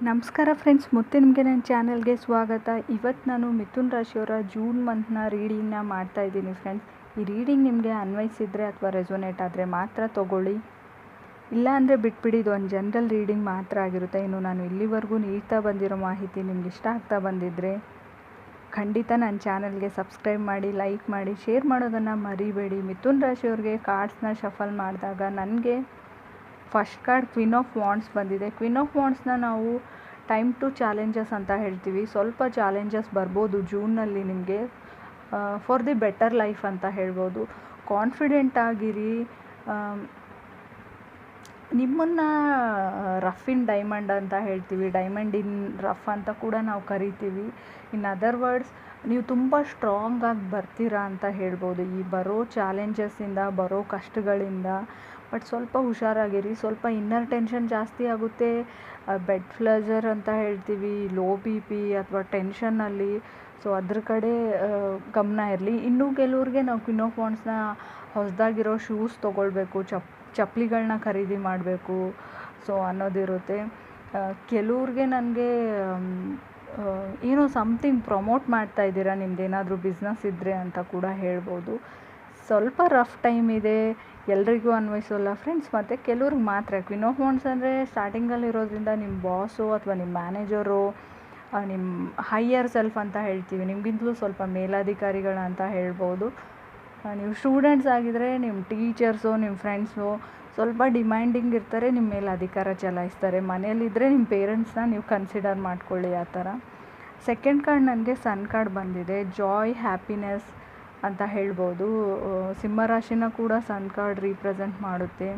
ನಮಸ್ಕಾರ ಫ್ರೆಂಡ್ಸ್, ಮತ್ತೆ ನಿಮಗೆ ನನ್ನ ಚಾನಲ್ಗೆ ಸ್ವಾಗತ. ಇವತ್ತು ನಾನು ಮಿಥುನ್ ರಾಶಿಯವರ ಜೂನ್ ಮಂತ್ನ ರೀಡಿಂಗ್ನ ಮಾಡ್ತಾಯಿದ್ದೀನಿ ಫ್ರೆಂಡ್ಸ್. ಈ ರೀಡಿಂಗ್ ನಿಮಗೆ ಅನ್ವಯಿಸಿದರೆ ಅಥವಾ ರೆಸೊನೇಟ್ ಆದರೆ ಮಾತ್ರ ತೊಗೊಳ್ಳಿ, ಇಲ್ಲ ಅಂದರೆ ಬಿಟ್ಬಿಡಿ. ಇದು ಒಂದು ಜನರಲ್ ರೀಡಿಂಗ್ ಮಾತ್ರ ಆಗಿರುತ್ತೆ. ಇನ್ನು ನಾನು ಇಲ್ಲಿವರೆಗೂ ನೀಡ್ತಾ ಬಂದಿರೋ ಮಾಹಿತಿ ನಿಮ್ಗೆ ಇಷ್ಟ ಆಗ್ತಾ ಬಂದಿದ್ದರೆ ಖಂಡಿತ ನನ್ನ ಚಾನಲ್ಗೆ ಸಬ್ಸ್ಕ್ರೈಬ್ ಮಾಡಿ, ಲೈಕ್ ಮಾಡಿ, ಶೇರ್ ಮಾಡೋದನ್ನು ಮರಿಬೇಡಿ. ಮಿಥುನ್ ರಾಶಿಯವ್ರಿಗೆ ಕಾರ್ಡ್ಸ್ನ ಶಫಲ್ ಮಾಡಿದಾಗ ನನಗೆ first card queen of wands ಬಂದಿದೆ. ಕ್ವೀನ್ ಆಫ್ ವಾಂಡ್ಸ್ನ ನಾವು ಟೈಮ್ ಟು ಚಾಲೆಂಜಸ್ ಅಂತ ಹೇಳ್ತೀವಿ. ಸ್ವಲ್ಪ ಚಾಲೆಂಜಸ್ ಬರ್ಬೋದು ಜೂನ್ನಲ್ಲಿ ನಿಮಗೆ, ಫಾರ್ ದಿ ಬೆಟರ್ ಲೈಫ್ ಅಂತ ಹೇಳ್ಬೋದು. ಕಾನ್ಫಿಡೆಂಟ್ ಆಗಿರಿ. ನಿಮ್ಮನ್ನು ರಫ್ ಇನ್ ಡೈಮಂಡ್ ಅಂತ ಹೇಳ್ತೀವಿ, ಡೈಮಂಡ್ ಇನ್ ರಫ್ ಅಂತ ಕೂಡ ನಾವು ಕರಿತೀವಿ. ಇನ್ ಅದರ್ ವರ್ಡ್ಸ್, ನೀವು ತುಂಬ ಸ್ಟ್ರಾಂಗ್ ಆಗಿ ಬರ್ತೀರಾ ಅಂತ ಹೇಳ್ಬೋದು ಈ ಬರೋ ಚಾಲೆಂಜಸ್ಸಿಂದ, ಬರೋ ಕಷ್ಟಗಳಿಂದ. ಬಟ್ ಸ್ವಲ್ಪ ಹುಷಾರಾಗಿರಿ. ಸ್ವಲ್ಪ ಇನ್ನರ್ ಟೆನ್ಷನ್ ಜಾಸ್ತಿ ಆಗುತ್ತೆ. ಬೆಡ್ ಪ್ಲೆಜರ್ ಅಂತ ಹೇಳ್ತೀವಿ, ಲೋ ಬಿ ಪಿ ಅಥವಾ ಟೆನ್ಷನ್ನಲ್ಲಿ. ಸೊ ಅದ್ರ ಕಡೆ ಗಮನ ಇರಲಿ. ಇನ್ನೂ ಕೆಲವ್ರಿಗೆ ನಾವು ಕ್ವೀನ್ ಆಫ್ ವಾಂಡ್ಸ್ನ ಹೊಸದಾಗಿರೋ ಶೂಸ್ ತೊಗೊಳ್ಬೇಕು, ಚಪ್ಪಲಿಗಳನ್ನ ಖರೀದಿ ಮಾಡಬೇಕು ಸೊ ಅನ್ನೋದಿರುತ್ತೆ. ಕೆಲವ್ರಿಗೆ ನನಗೆ ಏನೋ ಸಮಥಿಂಗ್ ಪ್ರಮೋಟ್ ಮಾಡ್ತಾ ಇದ್ದೀರಾ, ನಿಮ್ಮದೇನಾದರೂ ಬಿಸ್ನೆಸ್ ಇದ್ದರೆ ಅಂತ ಕೂಡ ಹೇಳ್ಬೋದು. ಸ್ವಲ್ಪ ರಫ್ ಟೈಮ್ ಇದೆ, ಎಲ್ರಿಗೂ ಅನ್ವಯಿಸೋಲ್ಲ ಫ್ರೆಂಡ್ಸ್. ಮತ್ತು ಕೆಲವ್ರಿಗೆ ಮಾತ್ರ. ಕ್ವೀನ್ ಆಫ್ ವಾಂಡ್ಸ್ ಅಂದರೆ ಸ್ಟಾರ್ಟಿಂಗಲ್ಲಿ ಇರೋದ್ರಿಂದ ನಿಮ್ಮ ಬಾಸು ಅಥವಾ ನಿಮ್ಮ ಮ್ಯಾನೇಜರು, ನಿಮ್ಮ ಹೈಯರ್ ಸೆಲ್ಫ್ ಅಂತ ಹೇಳ್ತೀವಿ, ನಿಮಗಿಂತಲೂ ಸ್ವಲ್ಪ ಮೇಲಧಿಕಾರಿಗಳು ಅಂತ ಹೇಳ್ಬೋದು. ನೀವು ಸ್ಟೂಡೆಂಟ್ಸ್ ಆಗಿದ್ದರೆ ನಿಮ್ಮ ಟೀಚರ್ಸು, ನಿಮ್ಮ ಫ್ರೆಂಡ್ಸು ಸ್ವಲ್ಪ ಡಿಮ್ಯಾಂಡಿಂಗ್ ಇರ್ತಾರೆ, ನಿಮ್ಮ ಮೇಲೆ ಅಧಿಕಾರ ಚಲಾಯಿಸ್ತಾರೆ. ಮನೇಲಿದ್ದರೆ ನಿಮ್ಮ ಪೇರೆಂಟ್ಸ್ನ ನೀವು ಕನ್ಸಿಡರ್ ಮಾಡ್ಕೊಳ್ಳಿ ಆ ಥರ. ಸೆಕೆಂಡ್ ಕಾರ್ಡ್ ನನಗೆ ಸನ್ ಕಾರ್ಡ್ ಬಂದಿದೆ. ಜಾಯ್, ಹ್ಯಾಪಿನೆಸ್ ಅಂತ ಹೇಳ್ಬೋದು. ಸಿಂಹರಾಶಿನ ಕೂಡ ಸನ್ ಕಾರ್ಡ್ ರೀಪ್ರೆಸೆಂಟ್ ಮಾಡುತ್ತೆ.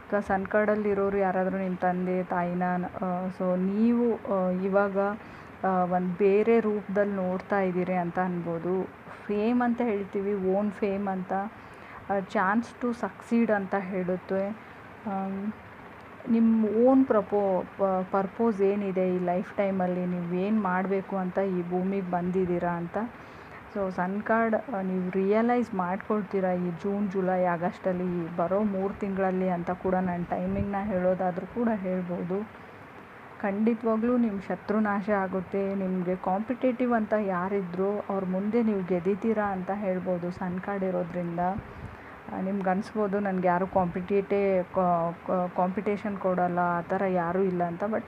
ಅಥವಾ ಸನ್ ಕಾರ್ಡಲ್ಲಿರೋರು ಯಾರಾದರೂ ನಿಮ್ಮ ತಂದೆ ತಾಯಿನ ಸೊ ನೀವು ಇವಾಗ ಒಂದು ಬೇರೆ ರೂಪದಲ್ಲಿ ನೋಡ್ತಾ ಇದ್ದೀರಿ ಅಂತ ಅನ್ಬೋದು. ಫೇಮ್ ಅಂತ ಹೇಳ್ತೀವಿ, ಓನ್ ಫೇಮ್ ಅಂತ, ಚಾನ್ಸ್ ಟು ಸಕ್ಸೀಡ್ ಅಂತ ಹೇಳುತ್ತೆ. ನಿಮ್ಮ ಓನ್ ಪರ್ಪೋಸ್ ಏನಿದೆ ಈ ಲೈಫ್ ಟೈಮಲ್ಲಿ, ನೀವು ಏನು ಮಾಡಬೇಕು ಅಂತ ಈ ಭೂಮಿಗೆ ಬಂದಿದ್ದೀರಾ ಅಂತ. ಸೊ ಸನ್ ಕಾರ್ಡ್ ನೀವು ರಿಯಲೈಸ್ ಮಾಡ್ಕೊಳ್ತೀರಾ ಈ ಜೂನ್, ಜುಲೈ, ಆಗಸ್ಟಲ್ಲಿ, ಬರೋ 3 ತಿಂಗಳಲ್ಲಿ ಅಂತ ಕೂಡ ನಾನು ಟೈಮಿಂಗ್ನ ಹೇಳೋದಾದರೂ ಕೂಡ ಹೇಳ್ಬೋದು. ಖಂಡಿತವಾಗ್ಲೂ ನಿಮ್ಮ ಶತ್ರುನಾಶ ಆಗುತ್ತೆ. ನಿಮಗೆ ಕಾಂಪಿಟೇಟಿವ್ ಅಂತ ಯಾರಿದ್ರು ಅವ್ರ ಮುಂದೆ ನೀವು ಗೆದ್ದಿದ್ದೀರಾ ಅಂತ ಹೇಳ್ಬೋದು ಸನ್ ಕಾರ್ಡ್ ಇರೋದ್ರಿಂದ. ನಿಮ್ಗೆ ಅನಿಸ್ಬೋದು ನನಗೆ ಯಾರೂ ಕಾಂಪಿಟೇಷನ್ ಕೊಡೋಲ್ಲ, ಆ ಥರ ಯಾರೂ ಇಲ್ಲ ಅಂತ. ಬಟ್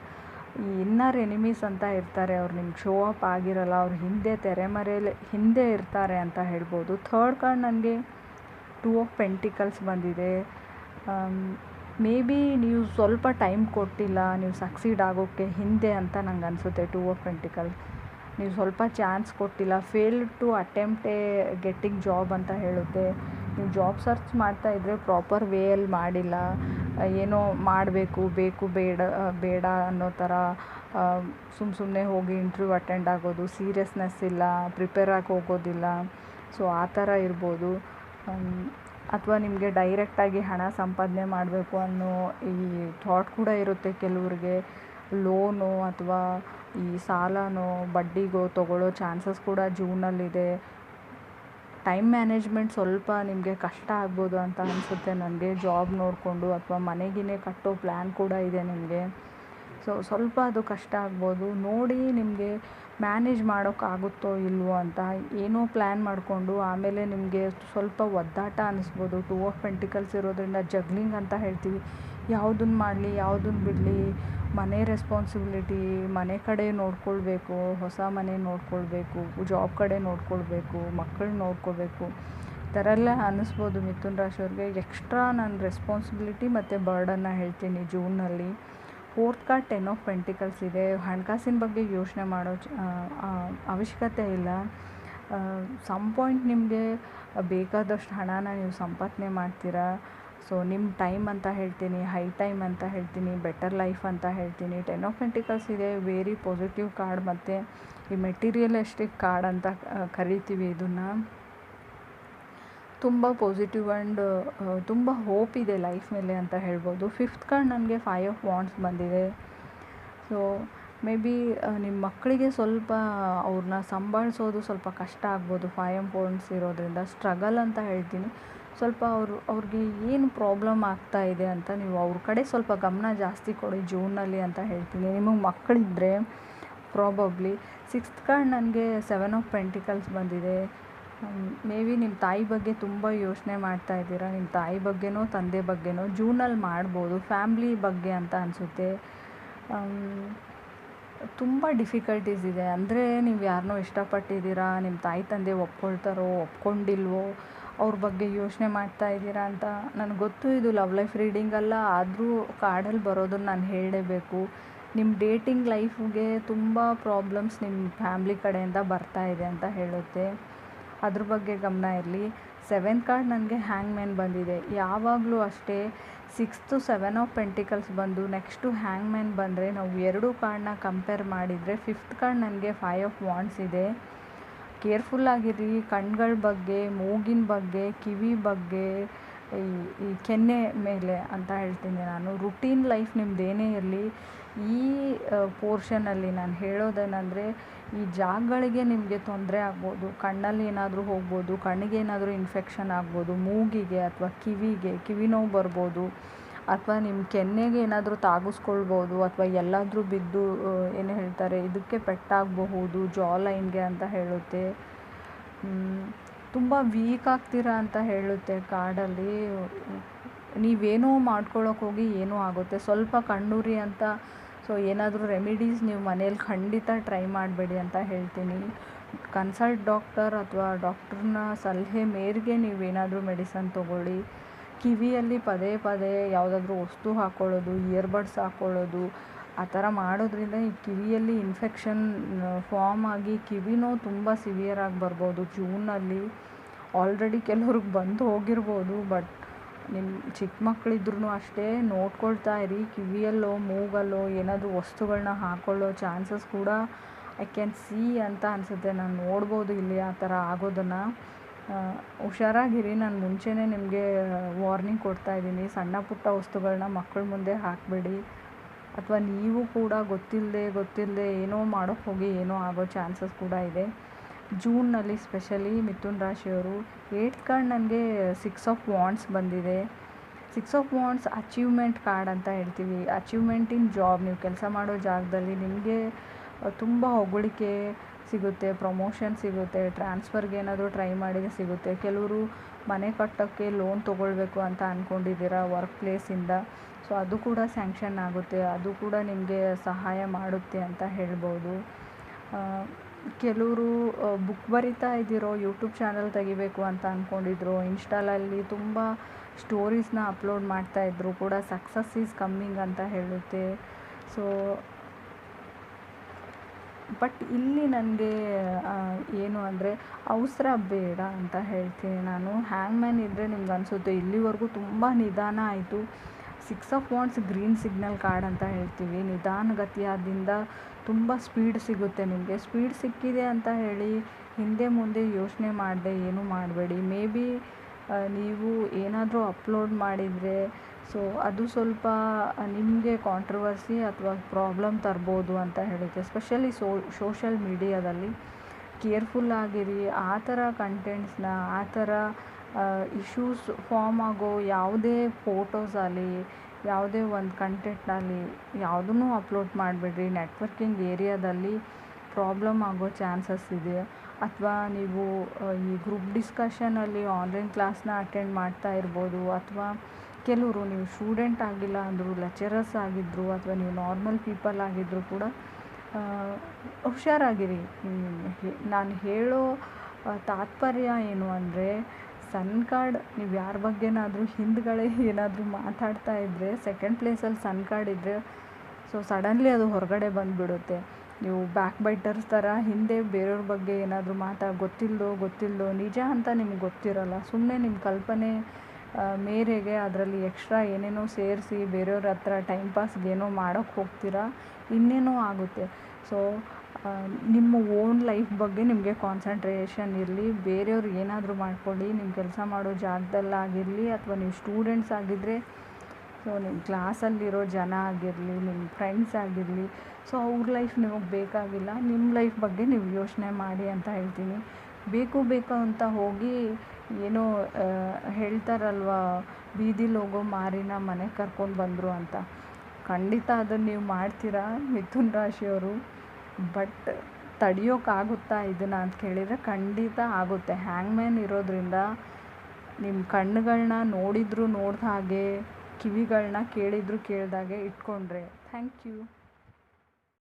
ಈ ಇನ್ನರ್ ಎನಿಮೀಸ್ ಅಂತ ಇರ್ತಾರೆ, ಅವ್ರು ನಿಮ್ಗೆ ಶೋ ಅಪ್ ಆಗಿರಲ್ಲ, ಅವ್ರು ತೆರೆಮರೆಯಲ್ಲಿ ಹಿಂದೆ ಇರ್ತಾರೆ ಅಂತ ಹೇಳ್ಬೋದು. ಥರ್ಡ್ ಕಾರ್ಡ್ ನನಗೆ 2 ಆಫ್ ಪೆಂಟಿಕಲ್ಸ್ ಬಂದಿದೆ. ಮೇ ಬಿ ನೀವು ಸ್ವಲ್ಪ ಟೈಮ್ ಕೊಟ್ಟಿಲ್ಲ ನೀವು ಸಕ್ಸೀಡ್ ಆಗೋಕ್ಕೆ ಹಿಂದೆ ಅಂತ ನಂಗೆ ಅನಿಸುತ್ತೆ. 2 ಆಫ್ ಪೆಂಟಿಕಲ್ಸ್, ನೀವು ಸ್ವಲ್ಪ ಚಾನ್ಸ್ ಕೊಟ್ಟಿಲ್ಲ. Fail to attempt getting job ಅಂತ ಹೇಳುತ್ತೆ. ನೀವು ಜಾಬ್ ಸರ್ಚ್ ಮಾಡ್ತಾಯಿದ್ರೆ ಪ್ರಾಪರ್ ವೇಯಲ್ಲಿ ಮಾಡಿಲ್ಲ, ಏನೋ ಮಾಡಬೇಕು, ಬೇಡ ಅನ್ನೋ ಥರ ಸುಮ್ಮನೆ ಹೋಗಿ ಇಂಟರ್ವ್ಯೂ ಅಟೆಂಡ್ ಆಗೋದು, ಸೀರಿಯಸ್ನೆಸ್ ಇಲ್ಲ, ಪ್ರಿಪೇರ್ ಆಗಿ ಹೋಗೋದಿಲ್ಲ. ಸೊ ಆ ಥರ ಇರ್ಬೋದು. ಅಥವಾ ನಿಮಗೆ ಡೈರೆಕ್ಟಾಗಿ ಹಣ ಸಂಪಾದನೆ ಮಾಡಬೇಕು ಅನ್ನೋ ಈ ಥಾಟ್ ಕೂಡ ಇರುತ್ತೆ ಕೆಲವ್ರಿಗೆ. ಲೋನು ಅಥವಾ ಈ ಸಾಲನೋ ಬಡ್ಡಿಗೋ ತೊಗೊಳ್ಳೋ ಚಾನ್ಸಸ್ ಕೂಡ ಜೂನಲ್ಲಿದೆ. ಟೈಮ್ ಮ್ಯಾನೇಜ್ಮೆಂಟ್ ಸ್ವಲ್ಪ ನಿಮಗೆ ಕಷ್ಟ ಆಗ್ಬೋದು ಅಂತ ಅನಿಸುತ್ತೆ ನನಗೆ. ಜಾಬ್ ನೋಡಿಕೊಂಡು ಅಥವಾ ಮನೆಗಿನೇ ಕಟ್ಟೋ ಪ್ಲ್ಯಾನ್ ಕೂಡ ಇದೆ ನಿಮಗೆ. ಸೊ ಸ್ವಲ್ಪ ಅದು ಕಷ್ಟ ಆಗ್ಬೋದು. ನೋಡಿ ನಿಮಗೆ ಮ್ಯಾನೇಜ್ ಮಾಡೋಕ್ಕಾಗುತ್ತೋ ಇಲ್ವೋ ಅಂತ. ಏನೋ ಪ್ಲ್ಯಾನ್ ಮಾಡಿಕೊಂಡು ಆಮೇಲೆ ನಿಮಗೆ ಸ್ವಲ್ಪ ಒದ್ದಾಟ ಅನ್ನಿಸ್ಬೋದು. 2 ಆಫ್ ಪೆಂಟಿಕಲ್ಸ್ ಇರೋದ್ರಿಂದ ಜಗ್ಲಿಂಗ್ ಅಂತ ಹೇಳ್ತೀವಿ. ಯಾವುದನ್ನು ಮಾಡಲಿ, ಯಾವುದನ್ನು ಬಿಡಲಿ, ಮನೆ ರೆಸ್ಪಾನ್ಸಿಬಿಲಿಟಿ, ಮನೆ ಕಡೆ ನೋಡ್ಕೊಳ್ಬೇಕು, ಹೊಸ ಮನೆ ನೋಡ್ಕೊಳ್ಬೇಕು, ಜಾಬ್ ಕಡೆ ನೋಡ್ಕೊಳ್ಬೇಕು, ಮಕ್ಕಳನ್ನ ನೋಡ್ಕೋಬೇಕು, ಈ ಥರ ಎಲ್ಲ ಅನ್ನಿಸ್ಬೋದು ಮಿಥುನ್ ರಾಶಿಯವ್ರಿಗೆ. ಎಕ್ಸ್ಟ್ರಾ ನಾನು ರೆಸ್ಪಾನ್ಸಿಬಿಲಿಟಿ ಮತ್ತು ಬರ್ಡನ್ನ ಹೇಳ್ತೀನಿ ಜೂನ್ನಲ್ಲಿ. ಫೋರ್ತ್ ಕಾರ್ಡ್ 10 ಆಫ್ ಪೆಂಟಿಕಲ್ಸ್ ಇದೆ. ಹಣಕಾಸಿನ ಬಗ್ಗೆ ಯೋಚನೆ ಮಾಡೋ ಅವಶ್ಯಕತೆ ಇಲ್ಲ. ಸಮ್ ಪಾಯಿಂಟ್ ನಿಮಗೆ ಬೇಕಾದಷ್ಟು ಹಣನ ನೀವು ಸಂಪಾದನೆ ಮಾಡ್ತೀರಾ. ಸೊ ನಿಮ್ಮ ಟೈಮ್ ಅಂತ ಹೇಳ್ತೀನಿ, ಹೈ ಟೈಮ್ ಅಂತ ಹೇಳ್ತೀನಿ, ಬೆಟರ್ ಲೈಫ್ ಅಂತ ಹೇಳ್ತೀನಿ. 10 ಆಫ್ ಪೆಂಟಿಕಲ್ಸ್ ಇದೆ, ವೆರಿ ಪಾಸಿಟಿವ್ ಕಾರ್ಡ್. ಮತ್ತು ಈ ಮೆಟೀರಿಯಲಿಸ್ಟಿಕ್ ಕಾರ್ಡ್ ಅಂತ ಕರಿತೀವಿ ಇದನ್ನು. ತುಂಬ ಪಾಸಿಟಿವ್ ಆ್ಯಂಡ್ ತುಂಬ ಹೋಪ್ ಇದೆ ಲೈಫ್ ಮೇಲೆ ಅಂತ ಹೇಳ್ಬೋದು. ಫಿಫ್ತ್ ಕಾರ್ಡ್ ನನಗೆ 5 ಆಫ್ ವಾಂಡ್ಸ್ ಬಂದಿದೆ. ಸೊ ಮೇ ಬಿ ನಿಮ್ಮ ಮಕ್ಕಳಿಗೆ ಸ್ವಲ್ಪ ಅವ್ರನ್ನ ಸಂಭಾಳಿಸೋದು ಸ್ವಲ್ಪ ಕಷ್ಟ ಆಗ್ಬೋದು 5 ಆಫ್ ವಾಂಡ್ಸ್ ಇರೋದ್ರಿಂದ. ಸ್ಟ್ರಗಲ್ ಅಂತ ಹೇಳ್ತೀನಿ. ಸ್ವಲ್ಪ ಅವ್ರಿಗೆ ಏನು ಪ್ರಾಬ್ಲಮ್ ಆಗ್ತಾ ಇದೆ ಅಂತ ನೀವು ಅವ್ರ ಕಡೆ ಸ್ವಲ್ಪ ಗಮನ ಜಾಸ್ತಿ ಕೊಡಿ ಜೂನಲ್ಲಿ ಅಂತ ಹೇಳ್ತೀನಿ. ನಿಮಗೆ ಮಕ್ಕಳಿದ್ದರೆ ಪ್ರಾಬಬ್ಲಿ 6th ಕಾರ್ಡ್ ನನಗೆ 7 ಆಫ್ ಪೆಂಟಿಕಲ್ಸ್ ಬಂದಿದೆ. ಮೇ ಬಿ ನಿಮ್ಮ ತಾಯಿ ಬಗ್ಗೆ ತುಂಬ ಯೋಚನೆ ಮಾಡ್ತಾ ಇದ್ದೀರಾ, ನಿಮ್ಮ ತಾಯಿ ಬಗ್ಗೆನೋ ತಂದೆ ಬಗ್ಗೆನೋ ಜೂನಲ್ಲಿ ಮಾಡ್ಬೋದು. ಫ್ಯಾಮ್ಲಿ ಬಗ್ಗೆ ಅಂತ ಅನಿಸುತ್ತೆ. ತುಂಬ ಡಿಫಿಕಲ್ಟೀಸ್ ಇದೆ. ಅಂದರೆ ನೀವು ಯಾರನ್ನೋ ಇಷ್ಟಪಟ್ಟಿದ್ದೀರಾ, ನಿಮ್ಮ ತಾಯಿ ತಂದೆ ಒಪ್ಕೊಳ್ತಾರೋ ಒಪ್ಕೊಂಡಿಲ್ವೋ ಅವ್ರ ಬಗ್ಗೆ ಯೋಚನೆ ಮಾಡ್ತಾ ಇದ್ದೀರಾ ಅಂತ ನನಗೆ ಗೊತ್ತು. ಇದು ಲವ್ ಲೈಫ್ ರೀಡಿಂಗ್ ಅಲ್ಲ, ಆದರೂ ಕಾರ್ಡಲ್ಲಿ ಬರೋದನ್ನು ನಾನು ಹೇಳಲೇಬೇಕು. ನಿಮ್ಮ ಡೇಟಿಂಗ್ ಲೈಫ್ಗೆ ತುಂಬ ಪ್ರಾಬ್ಲಮ್ಸ್ ನಿಮ್ಮ ಫ್ಯಾಮ್ಲಿ ಕಡೆಯಿಂದ ಬರ್ತಾ ಇದೆ ಅಂತ ಹೇಳುತ್ತೆ. ಅದ್ರ ಬಗ್ಗೆ ಗಮನ ಇರಲಿ. 7th ಕಾರ್ಡ್ ನನಗೆ ಹ್ಯಾಂಗ್ಮ್ಯಾನ್ ಬಂದಿದೆ. ಯಾವಾಗಲೂ ಅಷ್ಟೇ 6th 7 ಆಫ್ ಪೆಂಟಿಕಲ್ಸ್ ಬಂದು ನೆಕ್ಸ್ಟು ಹ್ಯಾಂಗ್ಮ್ಯಾನ್ ಬಂದರೆ ನಾವು 2 ಕಾರ್ಡನ್ನ ಕಂಪೇರ್ ಮಾಡಿದರೆ 5th ಕಾರ್ಡ್ ನನಗೆ 5 ಆಫ್ ವಾಂಡ್ಸ್ ಇದೆ. ಕೇರ್ಫುಲ್ಲಾಗಿರಿ ಕಣ್ಗಳ ಬಗ್ಗೆ, ಮೂಗಿನ ಬಗ್ಗೆ, ಕಿವಿ ಬಗ್ಗೆ, ಈ ಕೆನ್ನೆ ಮೇಲೆ ಅಂತ ಹೇಳ್ತೀನಿ ನಾನು. ರುಟೀನ್ ಲೈಫ್ ನಿಮ್ಮದೇನೇ ಇರಲಿ, ಈ ಪೋರ್ಷನಲ್ಲಿ ನಾನು ಹೇಳೋದೇನೆಂದರೆ ಈ ಜಾಗಗಳಿಗೆ ನಿಮಗೆ ತೊಂದರೆ ಆಗ್ಬೋದು. ಕಣ್ಣಲ್ಲಿ ಏನಾದರೂ ಹೋಗ್ಬೋದು, ಕಣ್ಣಿಗೆ ಏನಾದರೂ ಇನ್ಫೆಕ್ಷನ್ ಆಗ್ಬೋದು, ಮೂಗಿಗೆ ಅಥವಾ ಕಿವಿ ನೋವು ಬರ್ಬೋದು, ಅಥವಾ ನಿಮ್ಮ ಕೆನ್ನೆಗೆ ಏನಾದರೂ ತಾಗಿಸ್ಕೊಳ್ಬೋದು, ಅಥವಾ ಎಲ್ಲಾದರೂ ಬಿದ್ದು ಏನು ಹೇಳ್ತಾರೆ ಇದಕ್ಕೆ ಪೆಟ್ಟಾಗಬಹುದು, ಜಾ ಲೈನ್ಗೆ ಅಂತ ಹೇಳುತ್ತೆ. ತುಂಬ ವೀಕ್ ಆಗ್ತೀರಾ ಅಂತ ಹೇಳುತ್ತೆ ಕಾರ್ಡಲ್ಲಿ. ನೀವೇನೋ ಮಾಡ್ಕೊಳ್ಳೋಕೆ ಹೋಗಿ ಏನೋ ಆಗುತ್ತೆ. ಸ್ವಲ್ಪ ಕಣ್ಣುರಿ ಅಂತ ಸೊ ಏನಾದರೂ ರೆಮಿಡೀಸ್ ನೀವು ಮನೇಲಿ ಖಂಡಿತ ಟ್ರೈ ಮಾಡಬೇಡಿ ಅಂತ ಹೇಳ್ತೀನಿ. ಕನ್ಸಲ್ಟ್ ಡಾಕ್ಟರ್ ಅಥವಾ ಡಾಕ್ಟ್ರನ್ನ ಸಲಹೆ ಮೇರೆಗೆ ನೀವೇನಾದರೂ ಮೆಡಿಸನ್ ತೊಗೊಳ್ಳಿ. ಕಿವಿಯಲ್ಲಿ ಪದೇ ಪದೇ ಯಾವುದಾದ್ರೂ ವಸ್ತು ಹಾಕ್ಕೊಳ್ಳೋದು, ಇಯರ್ಬಡ್ಸ್ ಹಾಕ್ಕೊಳ್ಳೋದು, ಆ ಥರ ಮಾಡೋದ್ರಿಂದ ಈ ಕಿವಿಯಲ್ಲಿ ಇನ್ಫೆಕ್ಷನ್ ಫಾರ್ಮ್ ಆಗಿ ಕಿವಿ ನೋವು ತುಂಬ ಸಿವಿಯರಾಗಿ ಬರ್ಬೋದು. ಜೂನಲ್ಲಿ ಆಲ್ರೆಡಿ ಕೆಲವ್ರಿಗೆ ಬಂದು ಹೋಗಿರ್ಬೋದು. ಬಟ್ ನಿಮ್ಮ ಚಿಕ್ಕ ಮಕ್ಕಳಿದ್ರೂ ಅಷ್ಟೇ ನೋಡ್ಕೊಳ್ತಾ ಇರಿ. ಕಿವಿಯಲ್ಲೋ ಮೂಗಲ್ಲೋ ಏನಾದರೂ ವಸ್ತುಗಳನ್ನ ಹಾಕ್ಕೊಳ್ಳೋ ಚಾನ್ಸಸ್ ಕೂಡ ಐ ಕ್ಯಾನ್ ಸಿ ಅಂತ ಅನಿಸುತ್ತೆ. ನಾನು ನೋಡ್ಬೋದು ಇಲ್ಲಿ ಆ ಥರ ಆಗೋದನ್ನು. ಹುಷಾರಾಗಿರಿ. ನಾನು ಮುಂಚೆನೇ ನಿಮಗೆ ವಾರ್ನಿಂಗ್ ಕೊಡ್ತಾಯಿದ್ದೀನಿ. ಸಣ್ಣ ಪುಟ್ಟ ವಸ್ತುಗಳನ್ನ ಮಕ್ಕಳ ಮುಂದೆ ಹಾಕಬೇಡಿ. ಅಥವಾ ನೀವು ಕೂಡ ಗೊತ್ತಿಲ್ಲದೆ ಏನೋ ಮಾಡೋಕ್ಕೆ ಹೋಗಿ ಏನೋ ಆಗೋ ಚಾನ್ಸಸ್ ಕೂಡ ಇದೆ. ಜೂನ್ನಲ್ಲಿ ಸ್ಪೆಷಲಿ ಮಿಥುನ್ ರಾಶಿಯವರು 8th ಕಾರ್ಡ್ ನನಗೆ 6 ಆಫ್ ವಾಂಡ್ಸ್ ಬಂದಿದೆ. 6 ಆಫ್ ವಾಂಡ್ಸ್ ಅಚೀವ್ಮೆಂಟ್ ಕಾರ್ಡ್ ಅಂತ ಹೇಳ್ತೀವಿ. ಅಚೀವ್ಮೆಂಟ್ ಇನ್ ಜಾಬ್, ನೀವು ಕೆಲಸ ಮಾಡೋ ಜಾಗದಲ್ಲಿ ನಿಮಗೆ ತುಂಬ ಹೊಗಳಿಕೆ ಸಿಗುತ್ತೆ, ಪ್ರಮೋಷನ್ ಸಿಗುತ್ತೆ, ಟ್ರಾನ್ಸ್ಫರ್ಗೆ ಏನಾದರೂ ಟ್ರೈ ಮಾಡಿದರೆ ಸಿಗುತ್ತೆ. ಕೆಲವರು ಮನೆ ಕಟ್ಟೋಕ್ಕೆ ಲೋನ್ ತೊಗೊಳ್ಬೇಕು ಅಂತ ಅಂದ್ಕೊಂಡಿದ್ದೀರಾ ವರ್ಕ್ ಪ್ಲೇಸಿಂದ, ಸೊ ಅದು ಕೂಡ ಸ್ಯಾಂಕ್ಷನ್ ಆಗುತ್ತೆ. ಅದು ಕೂಡ ನಿಮಗೆ ಸಹಾಯ ಮಾಡುತ್ತೆ ಅಂತ ಹೇಳ್ಬೋದು. ಕೆಲವರು ಬುಕ್ ಬರಿತಾ ಇದ್ದೀರೋ, ಯೂಟ್ಯೂಬ್ ಚಾನಲ್ ತೆಗಿಬೇಕು ಅಂತ ಅಂದ್ಕೊಂಡಿದ್ರು, ಇನ್ಸ್ಟಾಲಲ್ಲಿ ತುಂಬ ಸ್ಟೋರೀಸ್ನ ಅಪ್ಲೋಡ್ ಮಾಡ್ತಾಯಿದ್ರು ಕೂಡ ಸಕ್ಸಸ್ ಈಸ್ ಕಮ್ಮಿಂಗ್ ಅಂತ ಹೇಳುತ್ತೆ. ಸೊ ಬಟ್ ಇಲ್ಲಿ ನನಗೆ ಏನು ಅಂದರೆ ಅವಸರ ಬೇಡ ಅಂತ ಹೇಳ್ತೀನಿ ನಾನು. ಹ್ಯಾಂಗ್ಮ್ಯಾನ್ ಇದ್ದರೆ ನಿಮ್ಗೆ ಅನಿಸುತ್ತೆ ಇಲ್ಲಿವರೆಗೂ ತುಂಬ ನಿಧಾನ ಆಯಿತು. 6 of wands green signal card ಅಂತ ಹೇಳ್ತೀವಿ. ನಿಧಾನಗತಿಯಾದಿಂದ ತುಂಬ ಸ್ಪೀಡ್ ಸಿಗುತ್ತೆ ನಿಮಗೆ. ಸ್ಪೀಡ್ ಸಿಕ್ಕಿದೆ ಅಂತ ಹೇಳಿ ಹಿಂದೆ ಮುಂದೆ ಯೋಚನೆ ಮಾಡದೆ ಏನೂ ಮಾಡಬೇಡಿ. ಮೇ ಬಿ ನೀವು ಏನಾದರೂ ಅಪ್ಲೋಡ್ ಮಾಡಿದರೆ ಸೊ ಅದು ಸ್ವಲ್ಪ ನಿಮಗೆ ಕಾಂಟ್ರವರ್ಸಿ ಅಥವಾ ಪ್ರಾಬ್ಲಮ್ ತರ್ಬೋದು ಅಂತ ಹೇಳುತ್ತೆ. ಎಸ್ಪೆಷಲಿ ಸೋಷಲ್ ಮೀಡಿಯಾದಲ್ಲಿ ಕೇರ್ಫುಲ್ಲಾಗಿರಿ. ಆ ಥರ ಕಂಟೆಂಟ್ಸ್ನ, ಆ ಥರ ಇಶ್ಯೂಸ್ ಫಾರ್ಮ್ ಆಗೋ ಯಾವುದೇ ಫೋಟೋಸಲ್ಲಿ, ಯಾವುದೇ ಒಂದು ಕಂಟೆಂಟ್ನಲ್ಲಿ ಯಾವುದನ್ನೂ ಅಪ್ಲೋಡ್ ಮಾಡಬೇಡ್ರಿ. ನೆಟ್ವರ್ಕಿಂಗ್ ಏರಿಯಾದಲ್ಲಿ ಪ್ರಾಬ್ಲಮ್ ಆಗೋ ಚಾನ್ಸಸ್ ಇದೆ. ಅಥವಾ ನೀವು ಈ ಗ್ರೂಪ್ ಡಿಸ್ಕಷನಲ್ಲಿ ಆನ್ಲೈನ್ ಕ್ಲಾಸ್ನ ಅಟೆಂಡ್ ಮಾಡ್ತಾ ಇರ್ಬೋದು, ಅಥವಾ ಕೆಲವರು ನೀವು ಸ್ಟೂಡೆಂಟ್ ಆಗಿಲ್ಲ ಅಂದರೂ ಲೆಕ್ಚರರ್ಸ್ ಆಗಿದ್ದರು, ಅಥವಾ ನೀವು ನಾರ್ಮಲ್ ಪೀಪಲ್ ಆಗಿದ್ದರೂ ಕೂಡ ಹುಷಾರಾಗಿರಿ. ನಾನು ಹೇಳೋ ತಾತ್ಪರ್ಯ ಏನು ಅಂದರೆ, ಸನ್ ಕಾರ್ಡ್ ನೀವು ಯಾರ ಬಗ್ಗೆನಾದರೂ ಹಿಂದ್ಗಡೆ ಏನಾದರೂ ಮಾತಾಡ್ತಾ ಇದ್ದರೆ, ಸೆಕೆಂಡ್ ಪ್ಲೇಸಲ್ಲಿ ಸನ್ ಕಾರ್ಡ್ ಇದ್ದರೆ ಸೊ ಸಡನ್ಲಿ ಅದು ಹೊರಗಡೆ ಬಂದುಬಿಡುತ್ತೆ. ನೀವು ಬ್ಯಾಕ್ ಬೈಟರ್ಸ್ ಥರ ಹಿಂದೆ ಬೇರೆಯವ್ರ ಬಗ್ಗೆ ಏನಾದರೂ ಗೊತ್ತಿಲ್ಲದೋ ನಿಜ ಅಂತ ನಿಮ್ಗೆ ಗೊತ್ತಿರಲ್ಲ. ಸುಮ್ಮನೆ ನಿಮ್ಮ ಕಲ್ಪನೆ ಮೇರೆಗೆ ಅದರಲ್ಲಿ ಎಕ್ಸ್ಟ್ರಾ ಏನೇನೋ ಸೇರಿಸಿ ಬೇರೆಯವ್ರ ಹತ್ರ ಟೈಮ್ ಪಾಸ್ಗೆ ಏನೋ ಮಾಡೋಕ್ಕೆ ಹೋಗ್ತೀರಾ, ಇನ್ನೇನೋ ಆಗುತ್ತೆ. ಸೊ ನಿಮ್ಮ ಓನ್ ಲೈಫ್ ಬಗ್ಗೆ ನಿಮಗೆ ಕಾನ್ಸಂಟ್ರೇಷನ್ ಇರಲಿ. ಬೇರೆಯವ್ರು ಏನಾದರೂ ಮಾಡ್ಕೊಳ್ಳಿ, ನಿಮ್ಮ ಕೆಲಸ ಮಾಡೋ ಜಾಗದಲ್ಲಾಗಿರಲಿ, ಅಥವಾ ನೀವು ಸ್ಟೂಡೆಂಟ್ಸ್ ಆಗಿದ್ದರೆ ಸೊ ನಿಮ್ಮ ಕ್ಲಾಸಲ್ಲಿರೋ ಜನ ಆಗಿರಲಿ, ನಿಮ್ಮ ಫ್ರೆಂಡ್ಸ್ ಆಗಿರಲಿ, ಸೊ ಅವ್ರ ಲೈಫ್ ನಿಮಗೆ ಬೇಕಾಗಿಲ್ಲ. ನಿಮ್ಮ ಲೈಫ್ ಬಗ್ಗೆ ನೀವು ಯೋಚನೆ ಮಾಡಿ ಅಂತ ಹೇಳ್ತೀನಿ. ಬೇಕು ಬೇಕು ಅಂತ ಹೋಗಿ ಏನೋ ಹೇಳ್ತಾರಲ್ವ, ಬೀದಿಲಿ ಹೋಗೋ ಮಾರಿನ ಮನೆಗೆ ಕರ್ಕೊಂಡು ಬಂದರು ಅಂತ. ಖಂಡಿತ ಅದನ್ನು ನೀವು ಮಾಡ್ತೀರಾ ಮಿಥುನ್ ರಾಶಿಯವರು. ಬಟ್ ತಡೆಯೋಕ್ಕಾಗುತ್ತಾ ಇದನ್ನು ಅಂತ ಕೇಳಿದರೆ ಖಂಡಿತ ಆಗುತ್ತೆ. ಹ್ಯಾಂಗ್ಮ್ಯಾನ್ ಇರೋದ್ರಿಂದ ನಿಮ್ಮ ಕಣ್ಣುಗಳನ್ನ ನೋಡಿದ್ರು ನೋಡ್ದ ಹಾಗೆ, ಕಿವಿಗಳನ್ನ ಕೇಳಿದ್ರು ಕೇಳ್ದಾಗೆ ಇಟ್ಕೊಂಡ್ರೆ. Thank you.